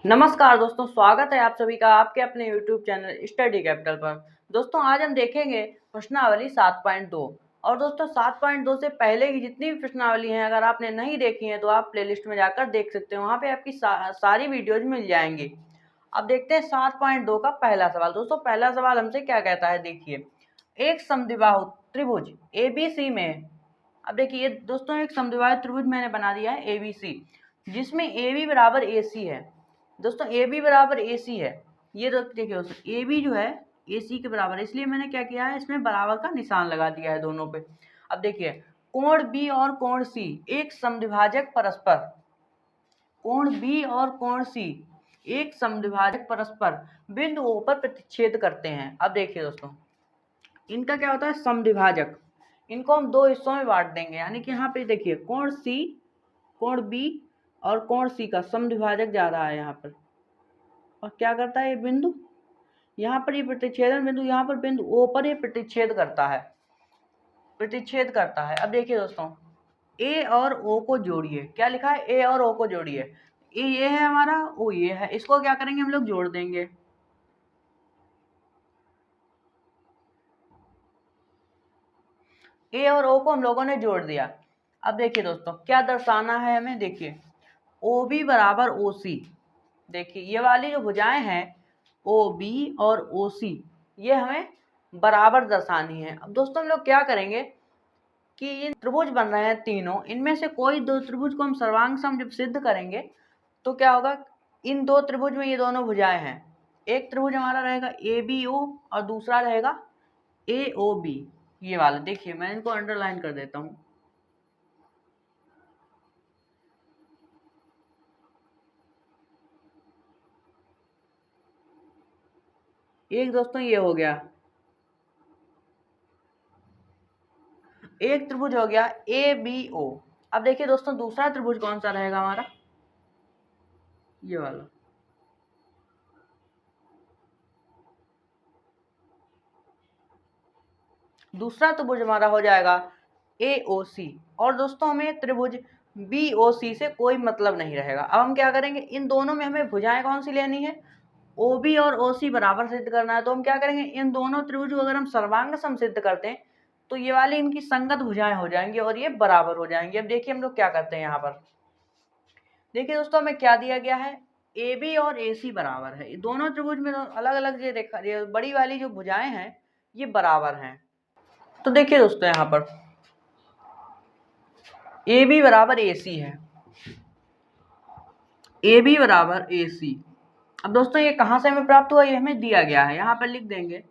नमस्कार दोस्तों, स्वागत है आप सभी का आपके अपने YouTube चैनल स्टडी कैपिटल पर। दोस्तों आज हम देखेंगे प्रश्नावली 7.2। और दोस्तों 7.2 से पहले की जितनी भी प्रश्नावली हैं अगर आपने नहीं देखी हैं तो आप प्लेलिस्ट में जाकर देख सकते हो, वहाँ पे आपकी सारी वीडियोज मिल जाएंगी। अब देखते हैं 7.2 का पहला सवाल। दोस्तों पहला सवाल हमसे क्या कहता है, देखिए एक समद्विबाहु त्रिभुज ABC में, अब देखिए दोस्तों एक समद्विबाहु त्रिभुज मैंने बना दिया है ABC, जिसमें AB बराबर AC है। दोस्तों AB बराबर AC है, ये देखिए दोस्तों AB जो है AC के बराबर है, इसलिए मैंने क्या किया है इसमें बराबर का निशान लगा दिया है दोनों पे। अब देखिए कोण B और कोण C एक समद्विभाजक परस्पर, कोण B और कोण C एक समद्विभाजक परस्पर बिंदु O पर प्रतिच्छेद करते हैं। अब देखिए दोस्तों इनका क्या होता है समद्विभाजक, इनको हम दो हिस्सों में बांट देंगे, यानी कि यहाँ पे देखिए कोण C, कोण B और कोण C का समद्विभाजक जा रहा है यहाँ पर, और क्या करता है ये बिंदु यहाँ पर, ये प्रतिच्छेदन बिंदु यहाँ पर बिंदु O पर ये प्रतिच्छेद करता है, प्रतिच्छेद करता है। अब देखिए दोस्तों A और O को जोड़िए, क्या लिखा है A और O को जोड़िए, ये है हमारा, O ये है, इसको क्या करेंगे हम लोग जोड़ देंगे। A और O को हम लोगों ने जोड़ दिया। अब देखिए दोस्तों क्या दर्शाना है हमें, देखिए OB बराबर OC, देखिए ये वाली जो भुजाएं हैं OB और OC ये हमें बराबर दर्शानी है। अब दोस्तों हम लोग क्या करेंगे कि ये त्रिभुज बन रहे हैं तीनों, इनमें से कोई दो त्रिभुज को हम सर्वांग सम जब सिद्ध करेंगे तो क्या होगा, इन दो त्रिभुज में ये दोनों भुजाएं हैं, एक त्रिभुज हमारा रहेगा ABO और दूसरा रहेगा AOB, ये वाला देखिए मैं इनको अंडरलाइन कर देता हूँ। एक दोस्तों ये हो गया, एक त्रिभुज हो गया ABO। अब देखिए दोस्तों दूसरा त्रिभुज कौन सा रहेगा हमारा, ये वाला, दूसरा त्रिभुज हमारा हो जाएगा AOC। और दोस्तों हमें त्रिभुज BOC से कोई मतलब नहीं रहेगा। अब हम क्या करेंगे, इन दोनों में हमें भुजाएं कौन सी लेनी है, OB और OC बराबर सिद्ध करना है, तो हम क्या करेंगे इन दोनों त्रिभुज को अगर हम सर्वांग सम सिद्ध करते हैं तो ये वाली इनकी संगत भुजाएं हो जाएंगी और ये बराबर हो जाएंगी। अब देखिए हम लोग क्या करते हैं यहाँ पर, देखिए दोस्तों हमें क्या दिया गया है AB और AC बराबर है, दोनों त्रिभुज में अलग अलग ये रेखा, ये बड़ी वाली जो भुजाएं हैं ये बराबर हैं। तो देखिए दोस्तों यहाँ पर AB बराबर AC है, AB बराबर AC। अब दोस्तों ये कहाँ से हमें प्राप्त हुआ, ये हमें दिया गया है, यहाँ पर लिख देंगे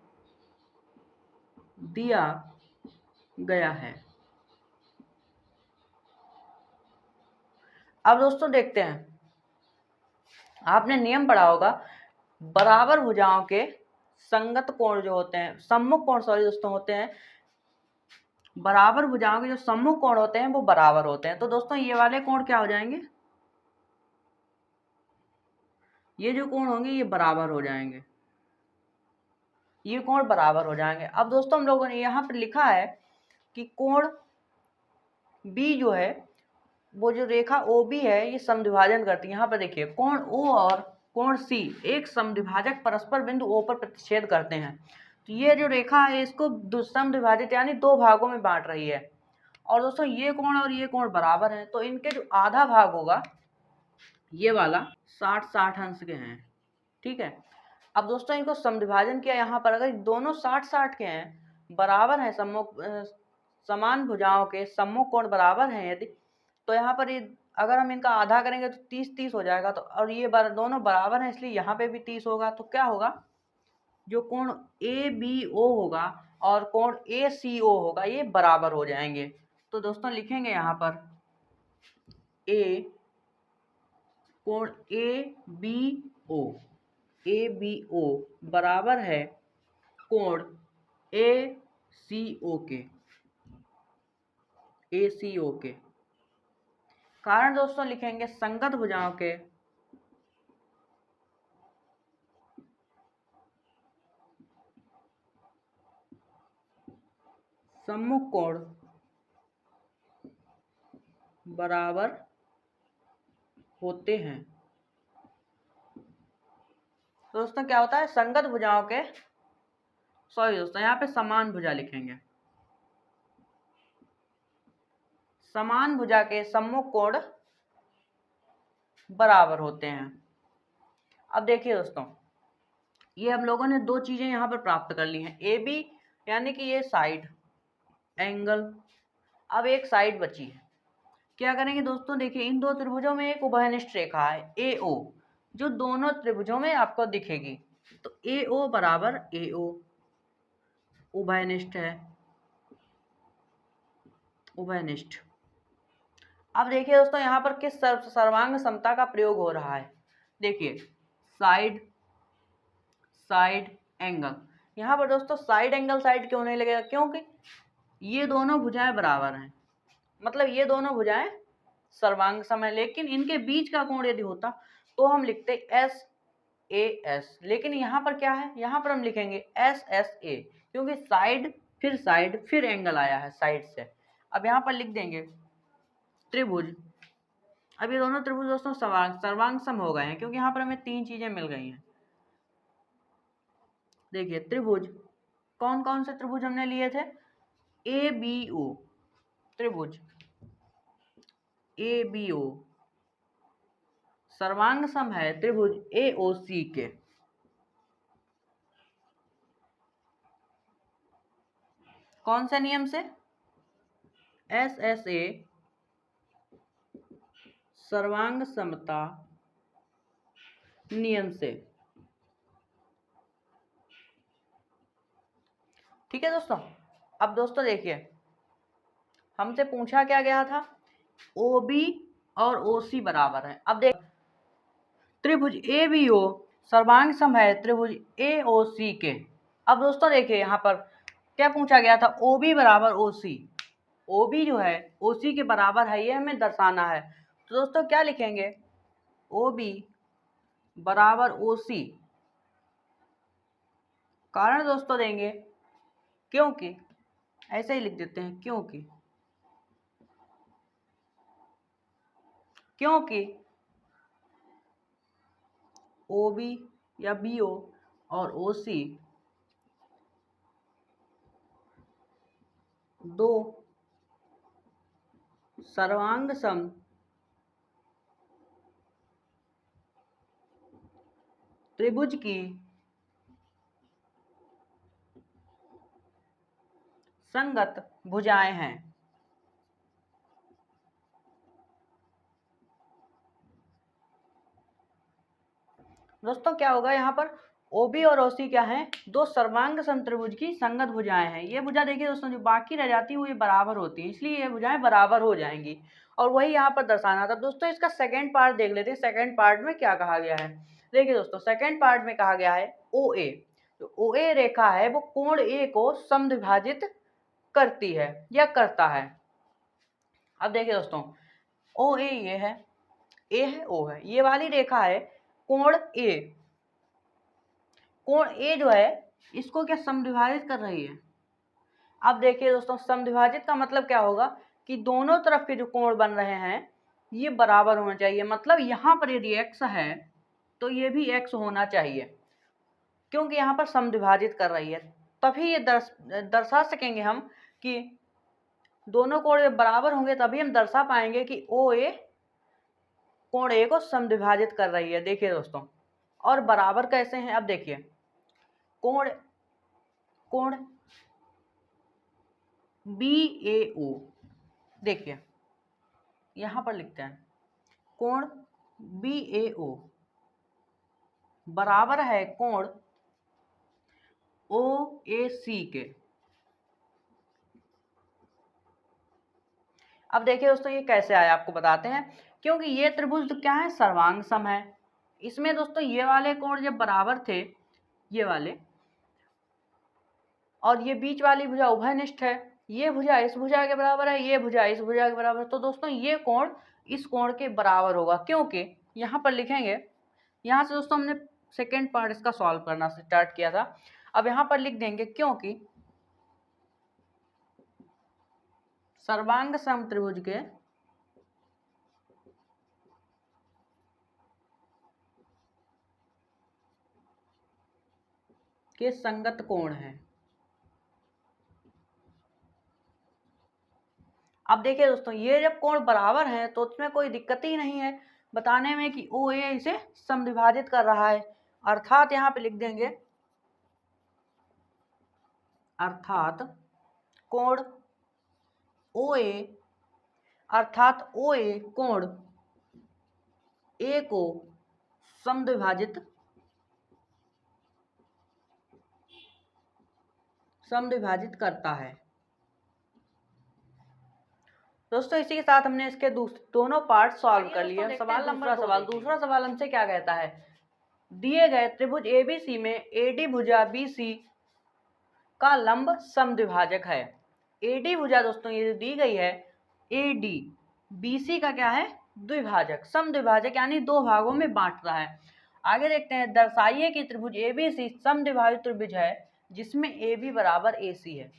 दिया गया है। अब दोस्तों देखते हैं, आपने नियम पढ़ा होगा बराबर भुजाओं के संगत कोण जो होते हैं, सम्मुख कोण सॉरी दोस्तों होते हैं, बराबर भुजाओं के जो सम्मुख कोण होते हैं वो बराबर होते हैं। तो दोस्तों ये वाले कोण क्या हो जाएंगे, ये जो कोण होंगे ये बराबर हो जाएंगे, ये कोण बराबर हो जाएंगे। अब दोस्तों हम लोगों ने यहाँ पर लिखा है कि कोण B जो है वो जो रेखा OB है ये समद्विभाजन करती है। यहाँ पर देखिए कोण O और कोण C एक समद्विभाजक परस्पर बिंदु O पर प्रतिच्छेद करते हैं, तो ये जो रेखा है इसको समद्विभाजित यानी दो भागों में बांट रही है। और दोस्तों ये कोण और ये कोण बराबर हैं, तो इनके जो आधा भाग होगा ये वाला 60-60 अंश के हैं, ठीक है। अब दोस्तों इनको समद्विभाजन किया, यहाँ पर अगर दोनों 60-60 के हैं, बराबर हैं, सम्मुख समान भुजाओं के सम्मुख कोण बराबर हैं यदि, तो यहाँ पर ये अगर हम इनका आधा करेंगे तो 30-30 हो जाएगा, तो और ये दोनों बराबर हैं इसलिए यहाँ पे भी 30 होगा, तो क्या होगा जो कोण ABO होगा और कोण ACO होगा ये बराबर हो जाएंगे। तो दोस्तों लिखेंगे यहाँ पर A कोण ABO बराबर है कोण ACO के। कारण दोस्तों लिखेंगे संगत भुजाओं के सम्मुख कोण बराबर होते हैं। तो दोस्तों क्या होता है, संगत भुजाओं के, सॉरी दोस्तों यहाँ पे समान भुजा लिखेंगे, समान भुजा के सम्मुख कोण बराबर होते हैं। अब देखिए दोस्तों, ये हम लोगों ने दो चीजें यहाँ पर प्राप्त कर ली हैं, ए बी यानी कि ये साइड एंगल। अब एक साइड बची है, क्या करेंगे दोस्तों, देखिए इन दो त्रिभुजों में एक उभयनिष्ठ रेखा है ए ओ, जो दोनों त्रिभुजों में आपको दिखेगी। तो ए ओ बराबर ए ओ, उभयनिष्ठ है, उभयनिष्ठ। अब देखिए दोस्तों यहाँ पर किस सर्वांग समता का प्रयोग हो रहा है, देखिए साइड साइड एंगल। यहाँ पर दोस्तों साइड एंगल साइड क्यों नहीं लगेगा, क्योंकि ये दोनों भुजाएं बराबर हैं, मतलब ये दोनों भुजाएं सर्वांग सम है। लेकिन इनके बीच का कोण यदि होता तो हम लिखते एस ए एस, लेकिन यहाँ पर क्या है, यहाँ पर हम लिखेंगे एस एस ए, क्योंकि साइड फिर एंगल आया है साइड से। अब यहाँ पर लिख देंगे त्रिभुज। अब ये दोनों त्रिभुज दोस्तों सर्वांग सम हो गए हैं, क्योंकि यहाँ पर हमें तीन चीजें मिल गई हैं। देखिए त्रिभुज, कौन कौन से त्रिभुज हमने लिए थे, ए बी ओ, त्रिभुज ए बी ओ सर्वांग सम है त्रिभुज ए ओ सी के। कौन से नियम से, एस एस ए सर्वांग समता नियम से। ठीक है दोस्तों। अब दोस्तों देखिए, हमसे पूछा क्या गया था, ओ बी और ओ सी बराबर है। अब देख, त्रिभुज ए बी ओ सर्वांग सम है त्रिभुज ए ओ सी के। अब दोस्तों देखिए यहाँ पर क्या पूछा गया था, ओ बी बराबर ओ सी, ओ बी जो है ओ सी के बराबर है, ये हमें दर्शाना है। तो दोस्तों क्या लिखेंगे, ओ बी बराबर ओ सी, कारण दोस्तों देंगे क्योंकि, ऐसे ही लिख देते हैं क्योंकि ओ बी या बी ओ और ओ सी दो सर्वांग सम त्रिभुज की संगत भुजाएं हैं। दोस्तों क्या होगा यहाँ पर, OB और OC क्या है, दो सर्वांग समत्रिभुज की संगत भुजाएं हैं। ये भुजा देखिए दोस्तों, जो बाकी रह जाती है वो ये बराबर होती है, इसलिए ये भुजाएं बराबर हो जाएंगी, और वही यहाँ पर दर्शाना था। दोस्तों इसका सेकंड पार्ट देख लेते हैं, सेकंड पार्ट में क्या कहा गया है। देखिए दोस्तों सेकंड पार्ट में कहा गया है OA, जो OA रेखा है वो कोण A को समद्विभाजित करती है या करता है। अब देखिए दोस्तों, OA ये है, A है, O है, ये वाली रेखा है कोण A, कोण A जो है इसको क्या समद्विभाजित कर रही है। अब देखिए दोस्तों, समद्विभाजित का मतलब क्या होगा कि दोनों तरफ के जो कोण बन रहे हैं ये बराबर होना चाहिए। मतलब यहाँ पर यदि x है तो ये भी x होना चाहिए, क्योंकि यहाँ पर समद्विभाजित कर रही है। तभी ये दर्शा सकेंगे हम कि दोनों कोण बराबर होंगे, तभी हम दर्शा पाएंगे कि OA कोण A को समद्विभाजित कर रही है। देखिए दोस्तों, और बराबर कैसे हैं, अब देखिए कोण BAO, देखिए यहां पर लिखते हैं कोण BAO बराबर है कोण OAC के। अब देखिए दोस्तों ये कैसे आया आपको बताते हैं, क्योंकि ये त्रिभुज क्या है, सर्वांग सम है। इसमें दोस्तों ये वाले कोण जब बराबर थे, ये वाले, और ये बीच वाली भुजा उभयनिष्ठ है, ये भुजा इस भुजा के बराबर है, ये भुजा इस भुजा के बराबर है, तो दोस्तों ये कोण इस कोण के बराबर होगा। क्योंकि यहाँ पर लिखेंगे, यहाँ से दोस्तों हमने सेकेंड पार्ट इसका सॉल्व करना स्टार्ट किया था। अब यहाँ पर लिख देंगे क्योंकि सर्वांग सम त्रिभुज के के संगत कोण हैं। अब देखिए दोस्तों, ये जब कोण बराबर हैं तो उसमें कोई दिक्कत ही नहीं है बताने में कि ओ ए इसे समद्विभाजित कर रहा है। अर्थात यहाँ पे लिख देंगे, अर्थात कोण ओ ए, अर्थात ओ ए कोण ए को समद्विभाजित करता है। दोस्तों इसी के साथ हमने इसके दोनों पार्ट सॉल्व कर लिए। सवाल नंबर दूसरा सवाल हमसे क्या कहता है, दिए गए त्रिभुज एबीसी में एडी भुजा बीसी का लंब समद्विभाजक है। एडी भुजा दोस्तों ये जो दी गई है, एडी बीसी का क्या है, द्विभाजक, समद्विभाजक यानी दो भागों में बांट रहा है। आगे देखते हैं, दर्शाइए कि त्रिभुज एबीसी समद्विभाजित त्रिभुज है जिसमें AB बराबर AC है।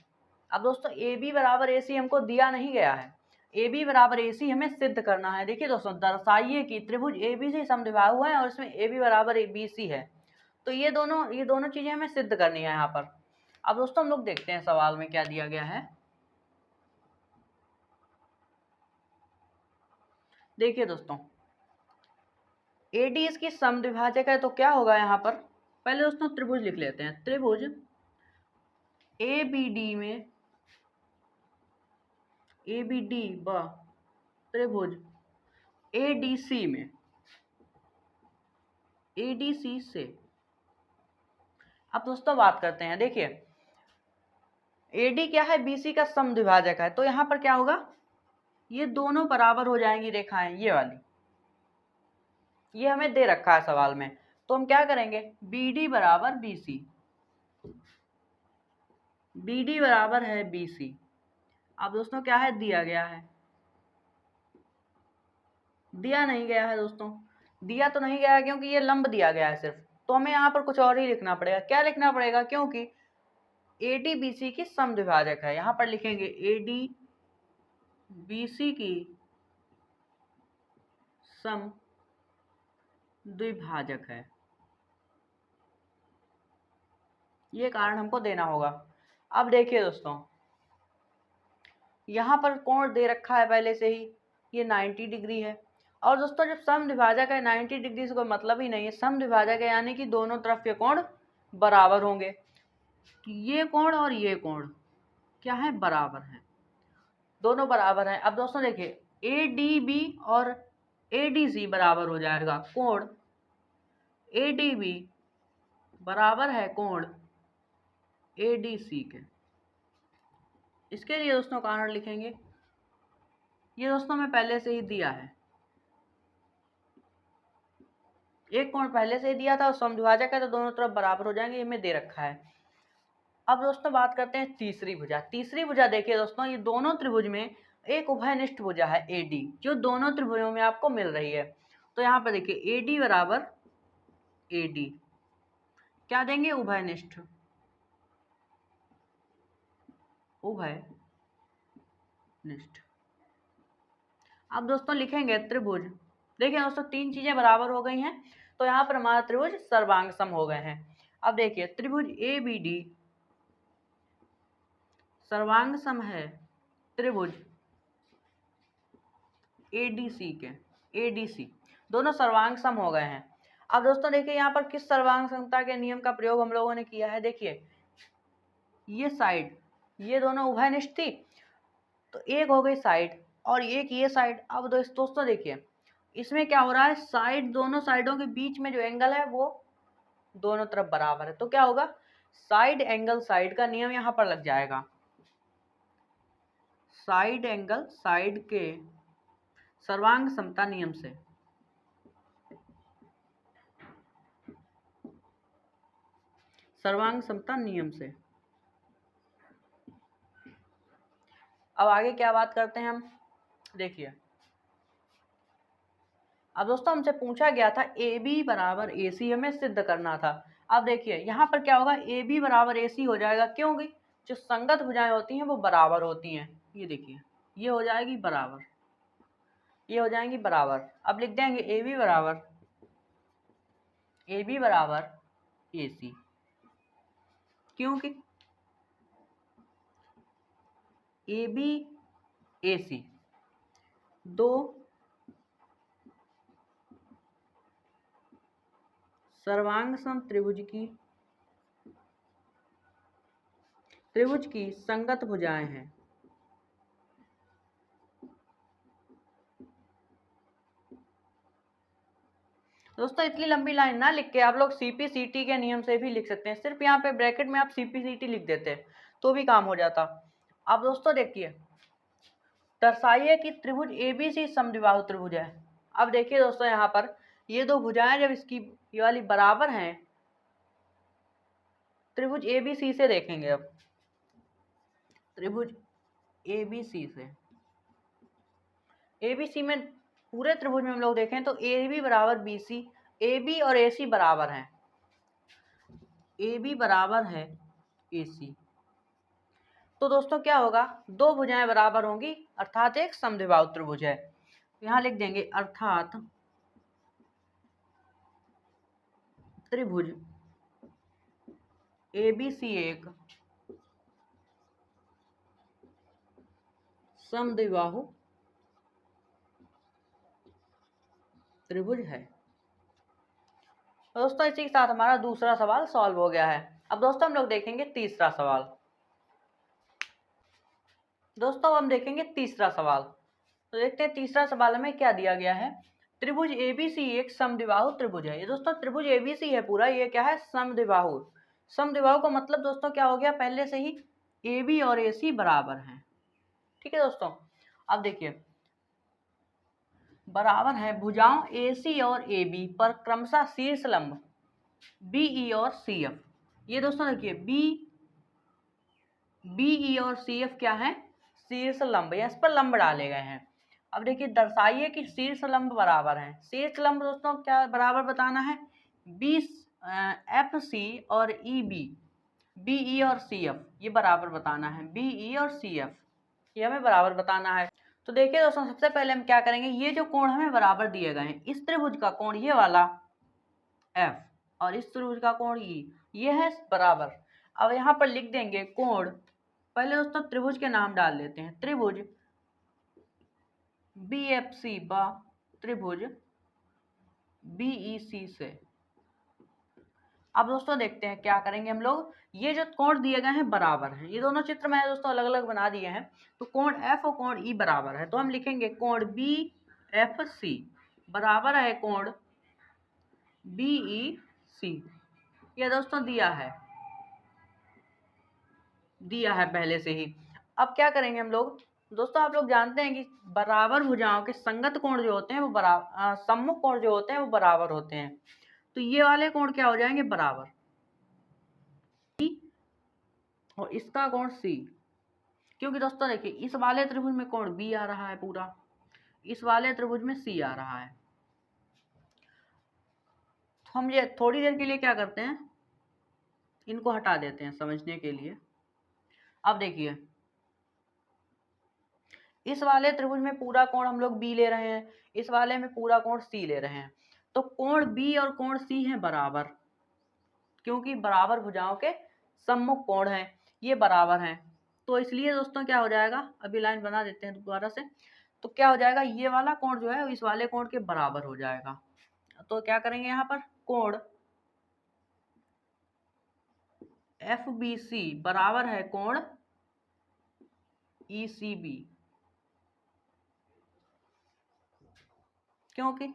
अब दोस्तों AB बराबर AC हमको दिया नहीं गया है, AB बराबर AC हमें सिद्ध करना है। देखिए दोस्तों, दर्शाइए कि त्रिभुज ABC समद्विभाजक हुआ है और इसमें AB बराबर BC है, तो ये दोनों चीजें हमें सिद्ध करनी है यहाँ पर। अब दोस्तों हम लोग देखते हैं सवाल में क्या दिया गया है। देखिए दोस्तों, AD इसकी समद्विभाजक है तो क्या होगा यहाँ पर, पहले दोस्तों त्रिभुज लिख लेते हैं। त्रिभुज ABD में ABD व त्रिभुज ADC में ADC से। अब दोस्तों बात करते हैं, देखिए AD क्या है, BC का समद्विभाजक है, तो यहाँ पर क्या होगा, ये दोनों बराबर हो जाएंगी रेखाएं, ये वाली, ये हमें दे रखा है सवाल में, तो हम क्या करेंगे, BD बराबर BC, BD बराबर है BC। अब दोस्तों क्या है, दिया गया है, दिया नहीं गया है दोस्तों, दिया तो नहीं गया है क्योंकि ये लंब दिया गया है सिर्फ, तो हमें यहाँ पर कुछ और ही लिखना पड़ेगा। क्या लिखना पड़ेगा, क्योंकि AD BC की समद्विभाजक है, यहाँ पर लिखेंगे AD BC की समद्विभाजक है, ये कारण हमको देना होगा। अब देखिए दोस्तों, यहाँ पर कोण दे रखा है पहले से ही, ये 90 डिग्री है, और दोस्तों जब समद्विभाजक है 90 डिग्री से कोई मतलब ही नहीं है, समद्विभाजक है यानी कि दोनों तरफ के कोण बराबर होंगे, ये कोण और ये कोण क्या है, बराबर है, दोनों बराबर है। अब दोस्तों देखिए, ADB और ADC बराबर हो जाएगा, कोण ADB बराबर है कोण ADC के। इसके लिए दोस्तों कारण लिखेंगे, ये दोस्तों में पहले से ही दिया है, एक कोण पहले से ही दिया था, समद्विभाजक है तो दोनों तरफ बराबर हो जाएंगे, ये में दे रखा है। अब दोस्तों बात करते हैं तीसरी भुजा। तीसरी भुजा देखिए दोस्तों, ये दोनों त्रिभुज में एक उभयनिष्ठ भुजा है AD, जो दोनों त्रिभुजों में आपको मिल रही है। तो यहाँ पर देखिए AD बराबर AD, क्या देंगे, उभयनिष्ठ, उभयनिष्ठ। अब दोस्तों लिखेंगे त्रिभुज, देखिए दोस्तों तीन चीजें बराबर हो गई हैं, तो यहाँ पर हमारा त्रिभुज सर्वांग सम हो गए हैं। अब देखिए त्रिभुज ABD सर्वांग सम है त्रिभुज ADC के, ADC दोनों सर्वांग सम हो गए हैं। अब दोस्तों देखिए यहाँ पर किस सर्वांग समता के नियम का प्रयोग हम लोगों ने किया है, देखिए ये साइड, ये दोनों उभयनिष्ठ थी, तो एक हो गई साइड और एक ये साइड। अब दोस्तों देखिए इसमें क्या हो रहा है, साइड, दोनों साइडों के बीच में जो एंगल है वो दोनों तरफ बराबर है, तो क्या होगा, साइड एंगल साइड का नियम यहाँ पर लग जाएगा, साइड एंगल साइड के सर्वांग समता नियम से, सर्वांग समता नियम से। अब आगे क्या बात करते हैं हम, देखिए अब दोस्तों हमसे पूछा गया था AB बराबर AC हमें सिद्ध करना था। अब देखिए यहाँ पर क्या होगा, AB बराबर AC हो जाएगा, क्योंकि जो संगत भुजाएं होती हैं वो बराबर होती हैं, ये देखिए ये हो जाएगी बराबर, ये हो जाएंगी बराबर। अब लिख देंगे AB बराबर AC, क्योंकि ए बी ए सी दो सर्वांग सम त्रिभुज की संगत भुजाएं हैं। दोस्तों इतनी लंबी लाइन ना लिख के आप लोग सीपीसीटी के नियम से भी लिख सकते हैं, सिर्फ यहाँ पे ब्रैकेट में आप सीपीसीटी लिख देते तो भी काम हो जाता। अब दोस्तों देखिए, दर्शाइए कि त्रिभुज एबीसी समद्विबाहु त्रिभुज है। अब देखिए दोस्तों, यहाँ पर ये दो भुजाएं जब इसकी ये वाली बराबर हैं, त्रिभुज एबीसी से देखेंगे। अब त्रिभुज एबीसी से, एबीसी में पूरे त्रिभुज में हम लोग देखें तो ए बी बराबर बी सी, ए बी और ए सी बराबर हैं, ए बी बराबर है ए सी। तो दोस्तों क्या होगा, दो भुजाएं बराबर होंगी अर्थात एक समद्विबाहु त्रिभुज है। यहां लिख देंगे अर्थात त्रिभुज एबीसी एक समद्विबाहु त्रिभुज है। दोस्तों इसी के साथ हमारा दूसरा सवाल सॉल्व हो गया है। अब दोस्तों हम लोग देखेंगे तीसरा सवाल। दोस्तों हम देखेंगे तीसरा सवाल। तो देखते हैं तीसरा सवाल में क्या दिया गया है। त्रिभुज एबीसी एक समद्विबाहु त्रिभुज है। ये दोस्तों त्रिभुज एबीसी है पूरा, ये क्या है, समद्विबाहु। समद्विबाहु का मतलब दोस्तों क्या हो गया, पहले से ही ए बी और ए सी बराबर हैं। ठीक है दोस्तों, अब देखिए बराबर है भुजाओं ए सी और ए बी पर क्रमशः शीर्ष लंब बी ई और सी एफ। ये दोस्तों देखिए बी ई और सी एफ क्या है, शीर्ष लंब, या इस पर लंब डाले गए हैं। अब देखिए दर्शाइए कि शीर्ष लंब बराबर हैं। शीर्ष लंब दोस्तों क्या बराबर बताना है, बी एफ सी और ई बी, बी ई और सी एफ ये बराबर बताना है, बी ई और सी एफ ये हमें बराबर बताना है। तो देखिए दोस्तों सबसे पहले हम क्या करेंगे, ये जो कोण हमें बराबर दिए गए हैं, इस त्रिभुज का कोण ये वाला एफ और इस त्रिभुज का कोण ई, ये है बराबर। अब यहाँ पर लिख देंगे कोण, पहले दोस्तों त्रिभुज के नाम डाल लेते हैं, त्रिभुज बी एफ सी व त्रिभुज बी ई सी से। अब दोस्तों देखते हैं क्या करेंगे हम लोग, ये जो कोण दिए गए हैं बराबर हैं, ये दोनों चित्र मैंने दोस्तों अलग अलग बना दिए हैं। तो कोण एफ और कोण ई बराबर है, तो हम लिखेंगे कोण बी एफ सी बराबर है कोण बी ई सी। ये दोस्तों दिया है पहले से ही। अब क्या करेंगे हम लोग, दोस्तों आप लोग जानते हैं कि बराबर भुजाओं के संगत कोण जो होते हैं वो बराबर, सम्मुख कोण जो होते हैं वो बराबर होते हैं। तो ये वाले कोण क्या हो जाएंगे, बराबर, और इसका कोण सी। क्योंकि दोस्तों देखिए इस वाले त्रिभुज में कोण बी आ रहा है पूरा, इस वाले त्रिभुज में सी आ रहा है। तो हम ये थोड़ी देर के लिए क्या करते हैं, इनको हटा देते हैं समझने के लिए। अब देखिए इस वाले त्रिभुज में पूरा कोण हम लोग बी ले रहे हैं, इस वाले में पूरा कोण सी ले रहे हैं। तो कोण बी और कोण सी हैं बराबर, क्योंकि बराबर भुजाओं के सम्मुख कोण हैं, ये बराबर हैं। तो इसलिए दोस्तों क्या हो जाएगा, अभी लाइन बना देते हैं दोबारा से। तो क्या हो जाएगा, ये वाला कोण जो है इस वाले कोण के बराबर हो जाएगा। तो क्या करेंगे यहाँ पर, कोण एफ बी सी बराबर है कोण ई सी बी, क्योंकि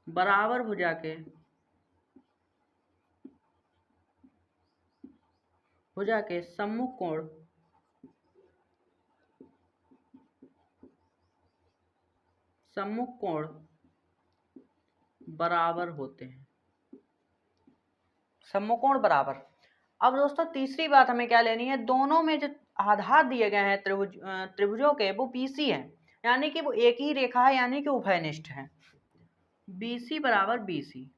बराबर भुजा के सम्मुख कोण बराबर होते हैं, सम्मुख कोण बराबर। अब दोस्तों तीसरी बात हमें क्या लेनी है, दोनों में जो आधार दिए गए हैं त्रिभुजों के वो बीसी हैं, यानी कि वो एक ही रेखा है, यानी कि उभयनिष्ठ है। बीसी बराबर बीसी,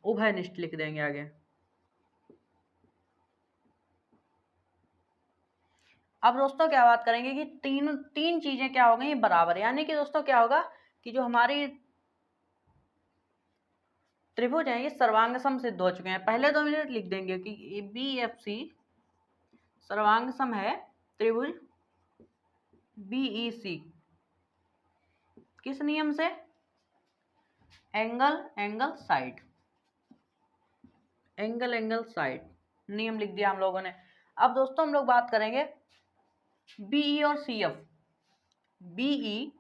उभयनिष्ठ लिख देंगे आगे। अब दोस्तों क्या बात करेंगे कि तीन चीजें क्या हो गई बराबर, यानी कि दोस्तों क्या होगा कि जो हमारी त्रिभुज हैं ये सर्वांग सम सिद्ध हो चुके हैं। पहले 2 मिनट लिख देंगे कि BFC सर्वांग सम है त्रिभुज BEC किस नियम से? Angle angle side, angle angle side नियम लिख दिया हम लोगों ने। अब दोस्तों हम लोग बात करेंगे BE और CF। BE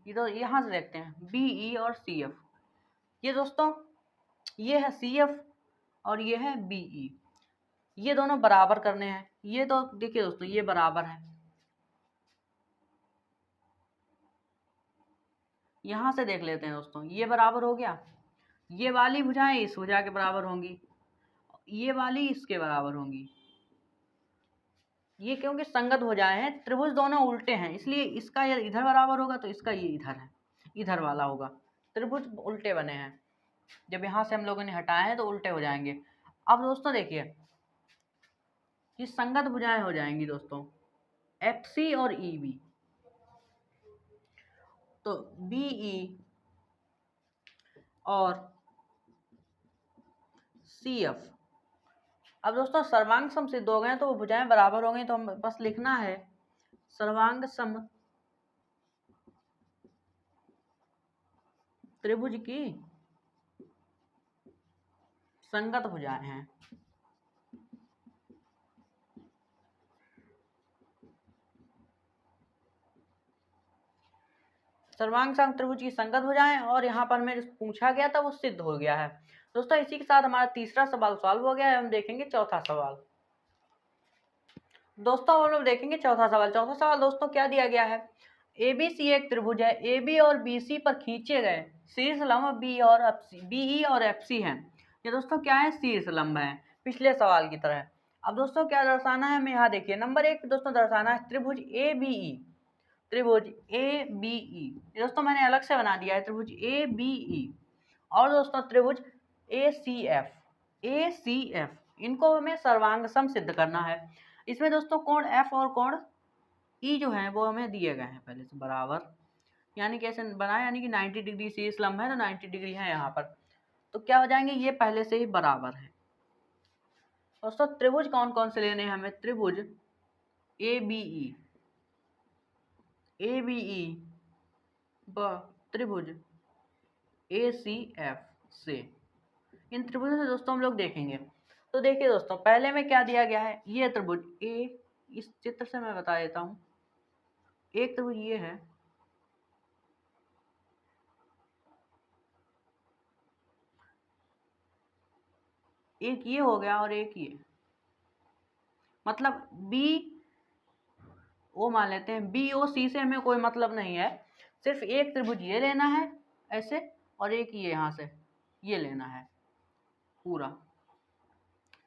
ये तो यहां से देखते हैं BE और CF। ये दोस्तों ये है CF और ये है BE, ये दोनों बराबर करने हैं। ये तो देखिए दोस्तों ये बराबर है, यहां से देख लेते हैं दोस्तों, ये बराबर हो गया। ये वाली भुजाएं इस भुजा के बराबर होंगी, ये वाली इसके बराबर होंगी। ये क्योंकि संगत भुजाएं हैं, त्रिभुज दोनों उल्टे हैं, इसलिए इसका ये इधर बराबर होगा तो इसका ये इधर है, इधर वाला होगा। त्रिभुज उल्टे बने हैं, जब यहाँ से हम लोगों ने हटाए हैं तो उल्टे हो जाएंगे। अब दोस्तों देखिए ये संगत भुजाएं हो जाएंगी दोस्तों FC और EB। तो BE और CF अब दोस्तों सर्वांग सम सिद्ध हो गए तो वो भुजाएं बराबर हो गई, तो हम बस लिखना है सर्वांग सम त्रिभुज की संगत भुजाएं हैं। सर्वांग सम त्रिभुज की संगत भुजाएं, और यहाँ पर हमें पूछा गया था वो सिद्ध हो गया है। दोस्तों इसी के साथ हमारा तीसरा सवाल सॉल्व हो गया है। हम देखेंगे चौथा सवाल। दोस्तों हम लोग देखेंगे चौथा सवाल। चौथा सवाल दोस्तों क्या दिया गया है? ABC एक त्रिभुज है, AB और BC पर खींचे गए शीर्ष लंब BE और FC हैं। ये दोस्तों क्या है? शीर्ष लंब है, पिछले सवाल की तरह। अब दोस्तों क्या दर्शाना है हमें? यहाँ देखिए नंबर 1 दोस्तों दर्शाना है त्रिभुज ABE। त्रिभुज ABE ये दोस्तों मैंने अलग से बना दिया है, त्रिभुज ABE। और दोस्तों त्रिभुज ACF इनको हमें सर्वांग सम सिद्ध करना है। इसमें दोस्तों कोण F और कोण E जो है वो हमें दिए गए हैं पहले से बराबर, यानी कैसे बनाए, यानी कि 90 डिग्री शीर्ष लंब है तो 90 डिग्री है यहाँ पर, तो क्या हो जाएंगे ये पहले से ही बराबर है। दोस्तों त्रिभुज कौन कौन से लेने हैं हमें? त्रिभुज ABE व त्रिभुज ACF से, इन त्रिभुजों से दोस्तों हम लोग देखेंगे। तो देखिए दोस्तों पहले में क्या दिया गया है? ये त्रिभुज A, इस चित्र से मैं बता देता हूँ, एक त्रिभुज ये है, एक ये हो गया और एक ये, मतलब BO मान लेते हैं। BOC से हमें कोई मतलब नहीं है, सिर्फ एक त्रिभुज ये लेना है ऐसे, और एक ये यहाँ से ये लेना है पूरा।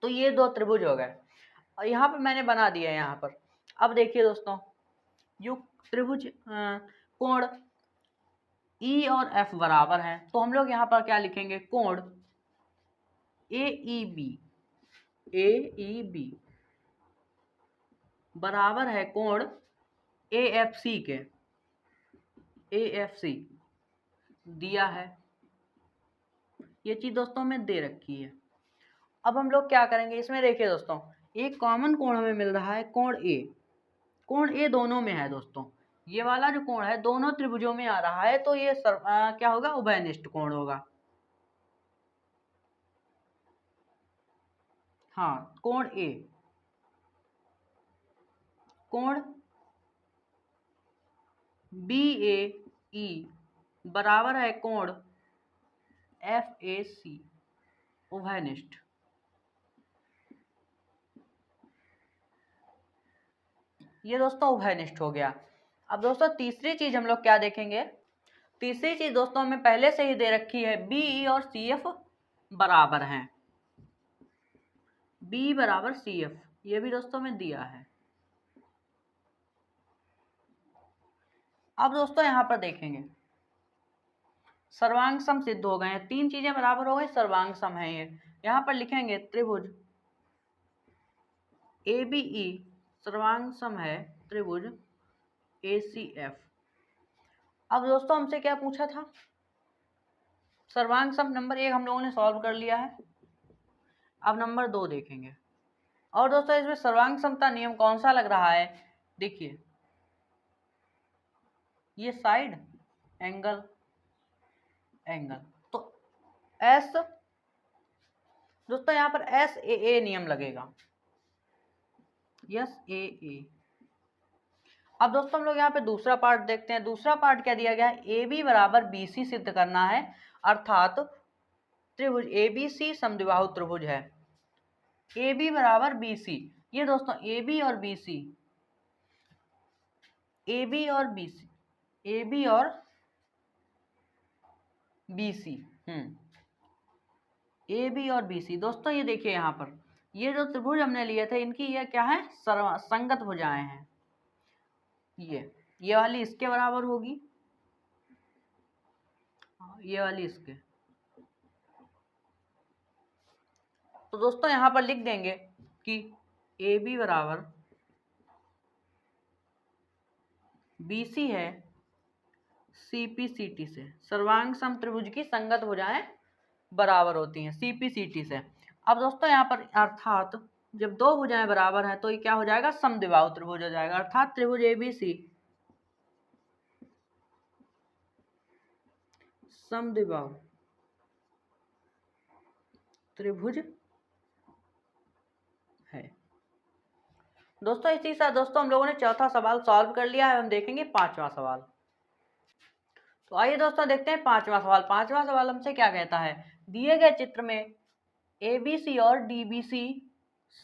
तो ये दो त्रिभुज हो गए, और यहाँ पर मैंने बना दिया है यहाँ पर। अब देखिए दोस्तों जो त्रिभुज कोण E और F बराबर हैं, तो हम लोग यहाँ पर क्या लिखेंगे? कोण AEB बराबर है कोण AFC के। AFC दिया है, ये चीज दोस्तों में दे रखी है। अब हम लोग क्या करेंगे इसमें? देखिए दोस्तों एक कॉमन कोण हमें मिल रहा है, कोण A। कोण A दोनों में है दोस्तों, ये वाला जो कोण है दोनों त्रिभुजों में आ रहा है, तो ये क्या होगा? उभयनिष्ठ कोण होगा। हाँ कोण A, कोण BAE बराबर है कोण FAC, उभयनिष्ठ। ये दोस्तों उभयनिष्ठ हो गया। अब दोस्तों तीसरी चीज हम लोग क्या देखेंगे? तीसरी चीज दोस्तों हमें पहले से ही दे रखी है, BE और CF बराबर हैं। B बराबर CF, ये भी दोस्तों में दिया है। अब दोस्तों यहाँ पर देखेंगे सर्वांग सम सिद्ध हो गए हैं, तीन चीजें बराबर हो गई, सर्वांग सम है ये। यहाँ पर लिखेंगे त्रिभुज ABE सर्वांग सम है त्रिभुज ACF। अब दोस्तों हमसे क्या पूछा था, सर्वांग सम नंबर 1 हम लोगों ने सॉल्व कर लिया है। अब नंबर 2 देखेंगे। और दोस्तों इसमें सर्वांग समता नियम कौन सा लग रहा है, देखिए ये साइड एंगल तो एस, दोस्तों यहाँ पर एस ए नियम लगेगा, यस ए। अब दोस्तों हम लोग यहाँ पे दूसरा पार्ट देखते हैं। दूसरा पार्ट क्या दिया गया है, ए बी बराबर बी सी सिद्ध करना है, अर्थात त्रिभुज ए बी सी समद्विबाहु त्रिभुज है। ए बी बराबर बी सी, ये दोस्तों ए बी और बी सी, ए बी और बी सी, ए बी और बी सी, ए बी और बी सी। दोस्तों ये देखिए यहाँ पर ये जो त्रिभुज हमने लिए थे इनकी ये क्या है, संगत भुजाएं हैं। ये वाली इसके बराबर होगी, ये वाली इसके। तो दोस्तों यहाँ पर लिख देंगे कि ए बी बराबर बी सी है सी पी सी टी से, सर्वांग सम त्रिभुज की संगत भुजाएं बराबर होती हैं सी पी सी टी से। अब दोस्तों यहाँ पर अर्थात जब दो भुजाएं बराबर हैं तो ये क्या हो जाएगा, समद्विबाहु त्रिभुज हो जाएगा, अर्थात त्रिभुज ए बी सी समद्विबाहु त्रिभुज है। दोस्तों इसी साथ दोस्तों हम लोगों ने चौथा सवाल सॉल्व कर लिया है। हम देखेंगे पांचवा सवाल। तो आइए दोस्तों देखते हैं पांचवा सवाल। पांचवा सवाल हमसे क्या कहता है, दिए गए चित्र में ABC और DBC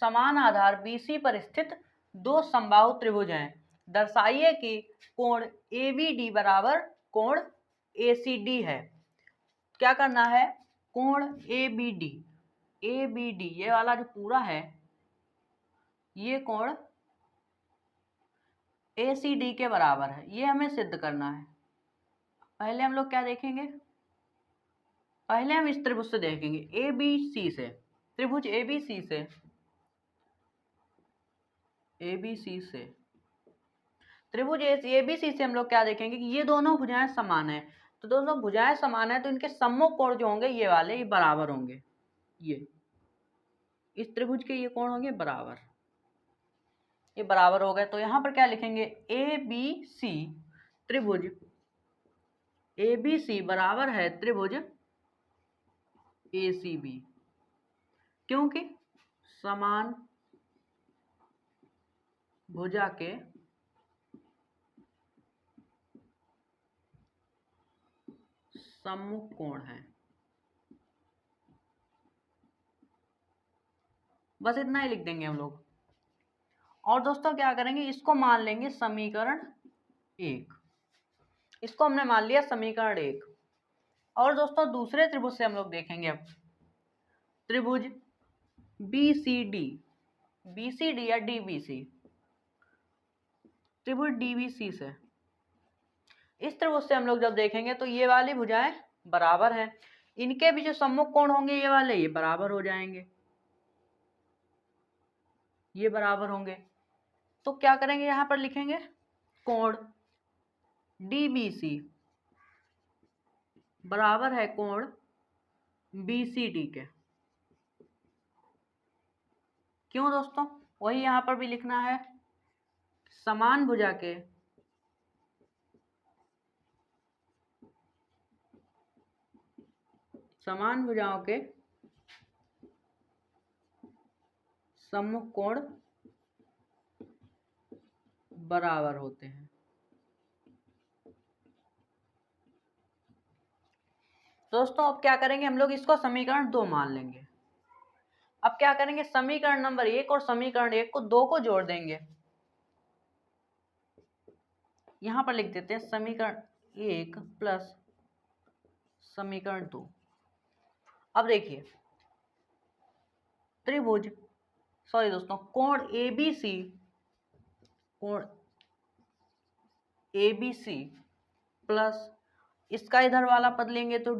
समान आधार BC पर स्थित दो समबाहु त्रिभुज हैं। दर्शाइए कि कोण ABD बराबर कोण ACD है। क्या करना है, कोण ABD ये वाला जो पूरा है ये कोण ACD के बराबर है, ये हमें सिद्ध करना है। पहले हम लोग क्या देखेंगे, पहले हम इस त्रिभुज से देखेंगे ABC से, त्रिभुज ABC से त्रिभुज ABC से हम लोग क्या देखेंगे कि ये दोनों भुजाएं समान है। तो दोनों भुजाएं समान है तो इनके सम्मुख कोण जो होंगे ये वाले, ये बराबर होंगे। ये इस त्रिभुज के ये कोण होंगे बराबर, ये बराबर हो गए। तो यहाँ पर क्या लिखेंगे, ABC त्रिभुज ABC बराबर है त्रिभुज ACB, क्योंकि समान भुजा के सम्मुख कोण है। बस इतना ही लिख देंगे हम लोग। और दोस्तों क्या करेंगे, इसको मान लेंगे समीकरण 1, इसको हमने मान लिया समीकरण 1। और दोस्तों दूसरे त्रिभुज से हम लोग देखेंगे अब, त्रिभुज BCD या DBC, त्रिभुज DBC से, इस त्रिभुज से हम लोग जब देखेंगे तो ये वाली भुजाएं बराबर हैं, इनके भी जो सम्मुख कोण होंगे ये वाले, ये बराबर हो जाएंगे, ये बराबर होंगे। तो क्या करेंगे, यहाँ पर लिखेंगे कोण DBC बराबर है कोण BCD के। क्यों दोस्तों, वही यहाँ पर भी लिखना है, समान भुजा के समान भुजाओं के सम्मुख कोण बराबर होते हैं। दोस्तों अब क्या करेंगे, हम लोग इसको समीकरण 2 मान लेंगे। अब क्या करेंगे, समीकरण नंबर 1 और समीकरण 1 को 2 को जोड़ देंगे। यहां पर लिख देते हैं समीकरण 1 प्लस समीकरण 2। अब देखिए त्रिभुज कोण ABC प्लस इसका इधर वाला पद लेंगे तो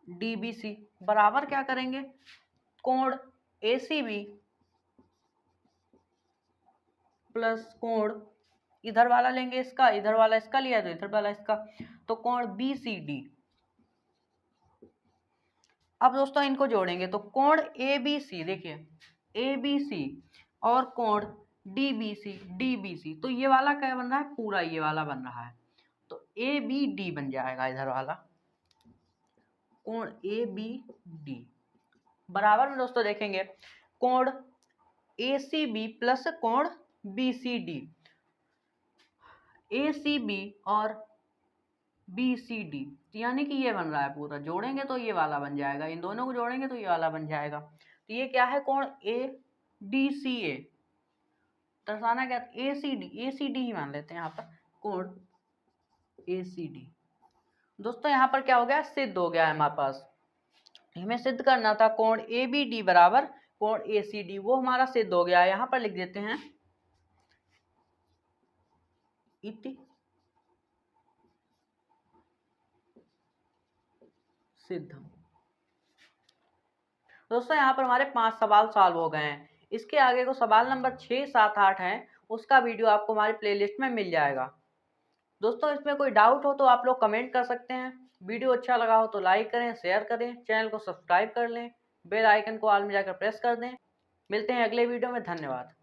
DBC बराबर क्या करेंगे, कोण ACB प्लस कोण इधर वाला लेंगे इसका, इधर वाला इसका लिया तो इधर वाला इसका, तो कोण बी सी डी। अब दोस्तों इनको जोड़ेंगे तो कोण ए बी सी, देखिए ए बी सी और कोण डी बी सी, तो ये वाला क्या बन रहा है, पूरा ये वाला बन रहा है, तो ए बी डी बन जाएगा इधर वाला, कोण ए बी डी। बराबर में दोस्तों देखेंगे कोण ए सी बी प्लस कोण बी सी डी, ए सी बी और बी सी डी, यानी कि ये बन रहा है पूरा, जोड़ेंगे तो ये वाला बन जाएगा, इन दोनों को जोड़ेंगे तो ये वाला बन जाएगा। तो ये क्या है, कोण ए डी सी ए, दर्शाना क्या, ए सी डी ही मान लेते हैं यहाँ पर, कोण ए सी डी। दोस्तों यहाँ पर क्या हो गया, सिद्ध हो गया है हमारे पास, हमें सिद्ध करना था कोण ए बी डी बराबर कोण ए सी डी, वो हमारा सिद्ध हो गया है। यहाँ पर लिख देते हैं इति सिद्ध। दोस्तों यहाँ पर हमारे 5 सवाल सॉल्व हो गए हैं। इसके आगे को सवाल नंबर 6, 7, 8 है, उसका वीडियो आपको हमारी प्लेलिस्ट में मिल जाएगा। दोस्तों इसमें कोई डाउट हो तो आप लोग कमेंट कर सकते हैं। वीडियो अच्छा लगा हो तो लाइक करें, शेयर करें, चैनल को सब्सक्राइब कर लें, बेल आइकन को ऑल में जाकर प्रेस कर दें। मिलते हैं अगले वीडियो में, धन्यवाद।